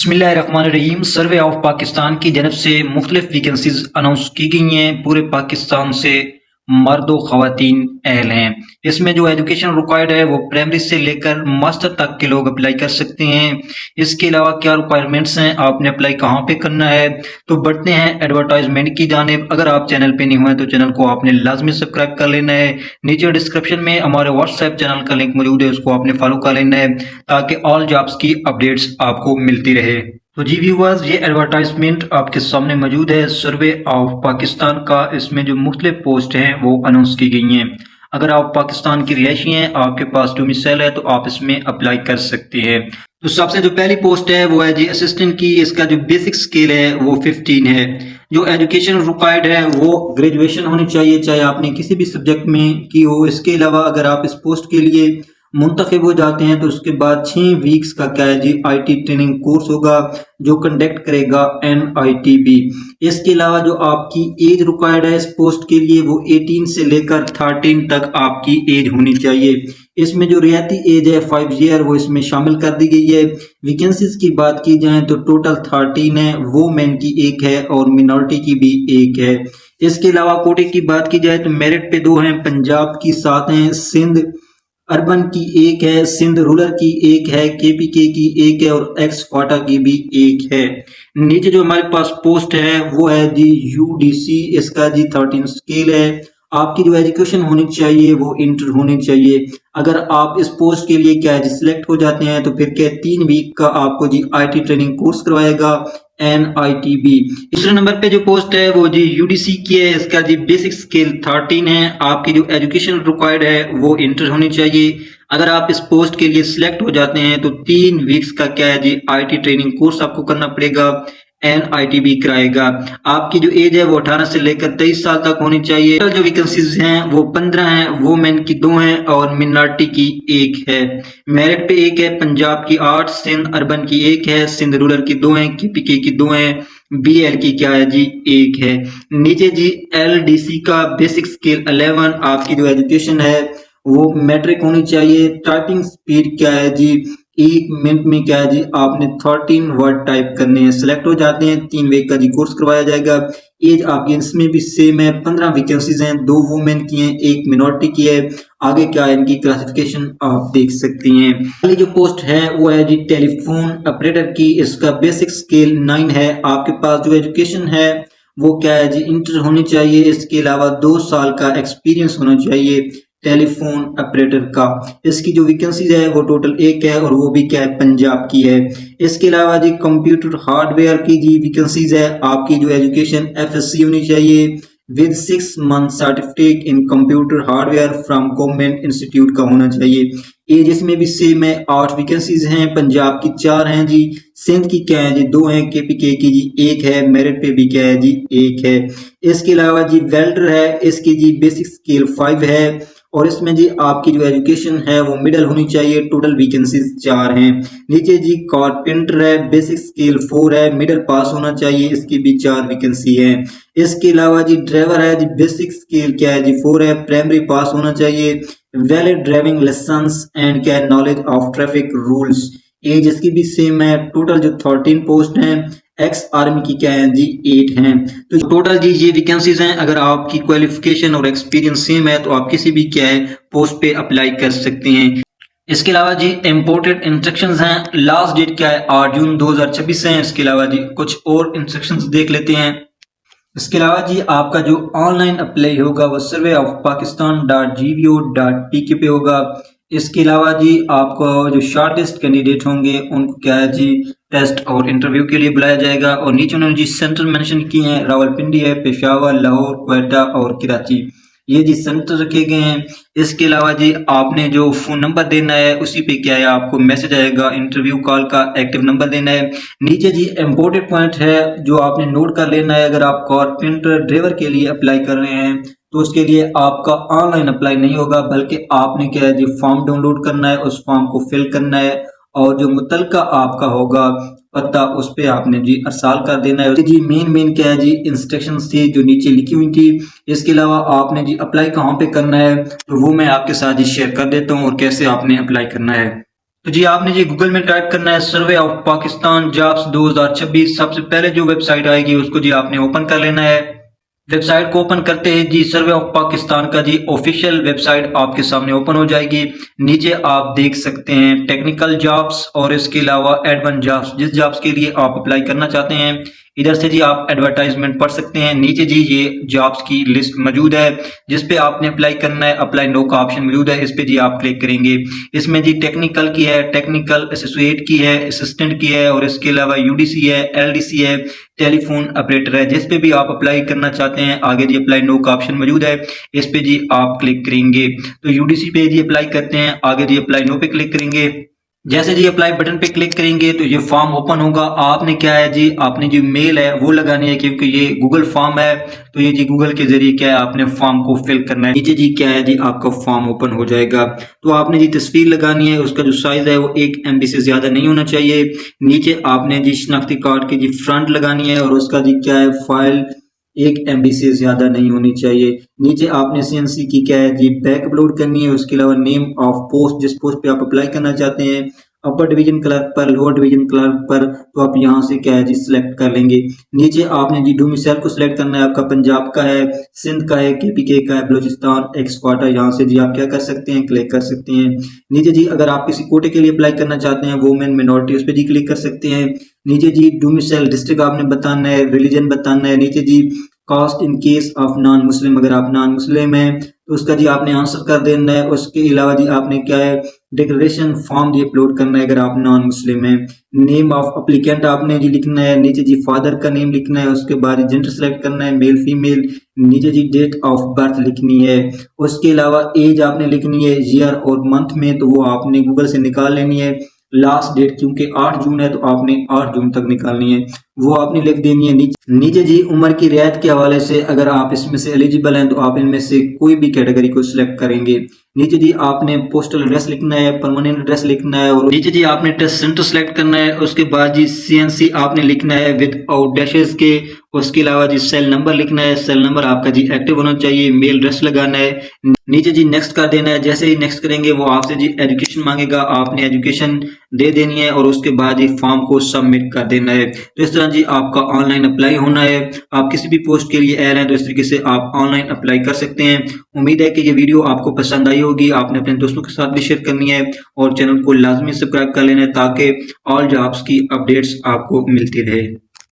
बिस्मिल्लाहिर्रहमानिर्रहीम। Survey of Pakistan की जानब से मुख्तलिफ वैकेंसीज अनाउंस की गई हैं। पूरे पाकिस्तान से मर्द व ख़वातीन अहल हैं। इसमें जो एजुकेशन रिक्वायर्ड है वो प्राइमरी से लेकर मास्टर तक के लोग अप्लाई कर सकते हैं। इसके अलावा क्या रिक्वायरमेंट्स हैं, आपने अप्लाई कहाँ पे करना है, तो बढ़ते हैं एडवर्टाइजमेंट की जानिब। अगर आप चैनल पे नहीं हुए तो चैनल को आपने लाजमी सब्सक्राइब कर लेना है। नीचे डिस्क्रिप्शन में हमारे व्हाट्सएप चैनल का लिंक मौजूद है, उसको आपने फॉलो कर लेना है ताकि ऑल जॉब्स की अपडेट्स आपको मिलती रहे। तो जी व्यूअर्स, ये एडवर्टाइजमेंट आपके सामने मौजूद है सर्वे ऑफ पाकिस्तान का। इसमें जो मुख्तलिफ पोस्ट हैं वो अनाउंस की गई हैं। अगर आप पाकिस्तान की रिहायशी हैं, आपके पास डोमिसाइल है, तो आप इसमें अप्लाई कर सकते हैं। तो सबसे जो पहली पोस्ट है वो है जी असिस्टेंट की। इसका जो बेसिक स्किल है वो 15 है। जो एजुकेशन रिक्वायर्ड है वो ग्रेजुएशन होनी चाहिए, चाहे आपने किसी भी सब्जेक्ट में की हो। इसके अलावा अगर आप इस पोस्ट के लिए मुंतखब हो जाते हैं तो उसके बाद 6 वीक्स का क्या है जी आईटी ट्रेनिंग कोर्स होगा जो कंडक्ट करेगा NITB। इसके अलावा जो आपकी एज रिक्वायर्ड है इस पोस्ट के लिए वो 18 से लेकर 13 तक आपकी एज होनी चाहिए। इसमें जो रियायती एज है 5 ईयर वो इसमें शामिल कर दी गई है। वैकेंसीज की बात की जाए तो टोटल 13 है, वोमेन की एक है और मिनॉरिटी की भी एक है। इसके अलावा कोटे की बात की जाए तो मेरिट पे 2 हैं, पंजाब की 7 हैं, सिंध अर्बन की एक है, सिंध रूरल की एक है, KPK की एक है और एक्स फाटा की भी एक है। नीचे जो हमारे पास पोस्ट है वो है जी UDC। इसका जी 13 स्केल है। आपकी जो एजुकेशन होनी चाहिए वो इंटर होनी चाहिए। अगर आप इस पोस्ट के लिए क्या है जी सिलेक्ट हो जाते हैं तो फिर क्या 3 वीक का आपको जी IT ट्रेनिंग कोर्स करवाएगा NITB। दूसरे नंबर पे जो पोस्ट है वो जी UDC की है। इसका जी बेसिक स्किल 13 है। आपकी जो एजुकेशन रिक्वायर्ड है वो इंटर होनी चाहिए। अगर आप इस पोस्ट के लिए सिलेक्ट हो जाते हैं तो 3 वीक्स का क्या है जी IT ट्रेनिंग कोर्स आपको करना पड़ेगा, NITB कराएगा। आपकी जो एज है वो 18 से लेकर 23 साल तक होनी चाहिए। जो वैकेंसीज हैं वो 15 हैं, वोमेन की 2 हैं और मिनॉरिटी की 1 है। मेरिट पे 1 है, पंजाब की 8, सिंध अर्बन की 1 है, सिंध रूरल की 2 हैं, KPK की 2 हैं, BL की क्या है जी 1 है। नीचे जी LDC का बेसिक स्किल 11। आपकी जो एजुकेशन है वो मैट्रिक होनी चाहिए। टाइपिंग स्पीड क्या है जी 1 मिनट में क्या है जी आपने 13 वर्ड टाइप करने हैं। सिलेक्ट हो जाते हैं 3 वीक का जी कोर्स करवाया जाएगा। एज आपकी इसमें भी सेम है। 15 वैकेंसीज हैं, 2 वुमेन की हैं, 1 मिनॉरिटी की है। आगे क्या है इनकी क्लासिफिकेशन आप देख सकती हैं। पहली जो पोस्ट है वो है जी टेलीफोन ऑपरेटर की। इसका बेसिक स्किल 9 है। आपके पास जो एजुकेशन है वो क्या है जी इंटर होनी चाहिए। इसके अलावा 2 साल का एक्सपीरियंस होना चाहिए टेलीफोन ऑपरेटर का। इसकी जो वैकेंसीज है वो टोटल 1 है और वो भी क्या है पंजाब की है। इसके अलावा जी कंप्यूटर हार्डवेयर की जी वैकेंसीज है। आपकी जो एजुकेशन FSC होनी चाहिए with 6 month certificate in computer hardware from government institute का होना चाहिए। एज इसमें भी सेम है। 8 वैकेंसीज हैं, पंजाब की 4 हैं जी, सिंध की क्या है जी 2 हैं, KPK की जी 1 है, मेरिट पे भी क्या है जी 1 है। इसके अलावा जी वेल्डर है। इसकी जी बेसिक स्किल 5 है और इसमें जी आपकी जो एजुकेशन है वो मिडिल होनी चाहिए। टोटल वैकेंसीज 4 हैं। नीचे जी कारपेंटर है, बेसिक स्किल 4 है, मिडिल पास होना चाहिए। इसकी भी 4 वैकेंसी है। इसके अलावा जी ड्राइवर है जी, बेसिक स्किल क्या है जी 4 है, प्राइमरी पास होना चाहिए, वैलिड ड्राइविंग लाइसेंस एंड क्या है knowledge of traffic rules. As इसकी भी सेम है। टोटल जो 13 पोस्ट हैं, एक्स आर्मी की क्या है जी 8 हैं। तो टोटल जी ये वैकेंसीज हैं। अगर आपकी क्वालिफिकेशन और एक्सपीरियंस सेम है तो आप किसी भी क्या है पोस्ट पे अप्लाई कर सकते हैं। इसके अलावा जी इम्पोर्टेड इंस्ट्रक्शंस हैं। लास्ट डेट क्या है 8 जून 2026 है। इसके अलावा जी कुछ और इंस्ट्रक्शंस देख लेते हैं। इसके अलावा जी आपका जो ऑनलाइन अप्लाई होगा वो सर्वे ऑफ pakistan.gvo.pk पे होगा। इसके अलावा जी आपको जो शॉर्टेस्ट कैंडिडेट होंगे उनको क्या है जी टेस्ट और इंटरव्यू के लिए बुलाया जाएगा। और नीचे उन्होंने जी सेंटर मेंशन किए हैं, रावलपिंडी है, पेशावर, लाहौर, क्वेटा और कराची, ये जी सेंटर रखे गए हैं। इसके अलावा जी आपने जो फोन नंबर देना है उसी पे क्या है आपको मैसेज आएगा, इंटरव्यू कॉल का एक्टिव नंबर देना है। नीचे जी इम्पोर्टेंट पॉइंट है जो आपने नोट कर लेना है। अगर आप कारपेंटर ड्राइवर के लिए अप्लाई कर रहे हैं तो उसके लिए आपका ऑनलाइन अप्लाई नहीं होगा, बल्कि आपने क्या है जी फॉर्म डाउनलोड करना है, उस फॉर्म को फिल करना है और जो मुतलका आपका होगा पता उस पे आपने जी अरसाल कर देना है। जी मेन क्या है जी इंस्ट्रक्शंस थी जो नीचे लिखी हुई थी। इसके अलावा आपने जी अप्लाई कहाँ पे करना है तो वो मैं आपके साथ ही शेयर कर देता हूँ और कैसे आपने अप्लाई करना है। तो जी आपने जी गूगल में टाइप करना है सर्वे ऑफ पाकिस्तान जॉब्स 2026। सबसे पहले जो वेबसाइट आएगी उसको जी आपने ओपन कर लेना है। वेबसाइट को ओपन करते हैं जी सर्वे ऑफ पाकिस्तान का जी ऑफिशियल वेबसाइट आपके सामने ओपन हो जाएगी। नीचे आप देख सकते हैं टेक्निकल जॉब्स और इसके अलावा एडवांस जॉब्स, जिस जॉब्स के लिए आप अप्लाई करना चाहते हैं इधर से जी आप एडवर्टाइजमेंट पढ़ सकते हैं। नीचे जी ये जॉब्स की लिस्ट मौजूद है जिस पे आपने अप्लाई करना है, अप्लाई नो का ऑप्शन मौजूद है, इस पे जी आप क्लिक करेंगे। इसमें जी टेक्निकल की है, टेक्निकल एसोसिएट की है, असिस्टेंट की है और इसके अलावा यूडीसी है, एलडीसी है, टेलीफोन ऑपरेटर है। जिस पे भी आप अप्लाई करना चाहते हैं आगे जी अप्लाई नो का ऑप्शन मौजूद है, इस पे जी आप क्लिक करेंगे। तो यूडीसी पे जी अप्लाई करते हैं, आगे जी अप्लाई नो पे क्लिक करेंगे। जैसे जी अप्लाई बटन पे क्लिक करेंगे तो ये फॉर्म ओपन होगा। आपने क्या है जी आपने जो मेल है वो लगानी है क्योंकि ये गूगल फॉर्म है, तो ये जी गूगल के जरिए क्या है आपने फॉर्म को फिल करना है। नीचे जी क्या है जी आपका फॉर्म ओपन हो जाएगा। तो आपने जी तस्वीर लगानी है, उसका जो साइज है वो 1 MB से ज्यादा नहीं होना चाहिए। नीचे आपने जी शनाख्ती कार्ड की जी फ्रंट लगानी है और उसका जी क्या है फाइल 1 MB से ज्यादा नहीं होनी चाहिए। नीचे आपने CNC की क्या है जी बैक अपलोड करनी है। उसके अलावा नेम ऑफ पोस्ट, जिस पोस्ट पे आप अप्लाई करना चाहते हैं, अपर डिवीजन क्लर्क पर, लोअर डिवीजन क्लर्क पर, तो आप यहाँ से क्या है जी सिलेक्ट कर लेंगे। नीचे आपने जी डोमिसाइल को सिलेक्ट करना है, आपका पंजाब का है, सिंध का है, KPK का है, बलोचिस्तान, एक्सक्वाटा, यहाँ से जी आप क्या कर सकते हैं क्लिक कर सकते हैं। नीचे जी अगर आप किसी कोटे के लिए अप्लाई करना चाहते हैं वुमेन मिनोरिटी, उस पर जी क्लिक कर सकते हैं। नीचे जी डोमिसाइल डिस्ट्रिक्ट आपने बताना है, रिलीजन बताना है। नीचे G caste in case of non Muslim, अगर आप नॉन मुस्लिम हैं तो उसका जी आपने आंसर कर देना है। उसके अलावा जी आपने क्या है डिक्लेरेशन फॉर्म जी अपलोड करना है अगर आप नॉन मुस्लिम हैं। नेम ऑफ अप्लीकेंट आपने जी लिखना है। नीचे जी फादर का नेम लिखना है। उसके बाद जेंडर सेलेक्ट करना है, मेल फीमेल। नीचे जी डेट ऑफ बर्थ लिखनी है। उसके अलावा एज आपने लिखनी है ईयर और मंथ में, तो वो आपने गूगल से निकाल लेनी है। लास्ट डेट क्योंकि 8 जून है तो आपने 8 जून तक निकालनी है, वो आपने लिख देनी है। नीचे जी उम्र की रियायत के हवाले से अगर आप इसमें से एलिजिबल हैं तो आप इनमें से कोई भी कैटेगरी को सिलेक्ट करेंगे। नीचे जी आपने पोस्टल एड्रेस लिखना है, परमानेंट एड्रेस लिखना है और नीचे जी आपने टेस्ट सेंटर सेलेक्ट करना है। उसके बाद जी CNC आपने लिखना है विद आउट डैशेस के। उसके अलावा जी सेल नंबर लिखना है, सेल नंबर आपका जी एक्टिव होना चाहिए। मेल एड्रेस लगाना है। नीचे जी नेक्स्ट कर देना है। जैसे ही नेक्स्ट करेंगे वो आपसे जी एजुकेशन मांगेगा, आपने एजुकेशन दे देनी है और उसके बाद ही फॉर्म को सबमिट कर देना है। तो इस तरह जी आपका ऑनलाइन अप्लाई होना है। आप किसी भी पोस्ट के लिए आए हैं तो इस तरीके से आप ऑनलाइन अप्लाई कर सकते हैं। उम्मीद है कि ये वीडियो आपको पसंद आई होगी। आपने अपने दोस्तों के साथ भी शेयर करनी है और चैनल को लाजमी सब्सक्राइब कर लेना है ताकि ऑल जॉब्स की अपडेट्स आपको मिलती रहे।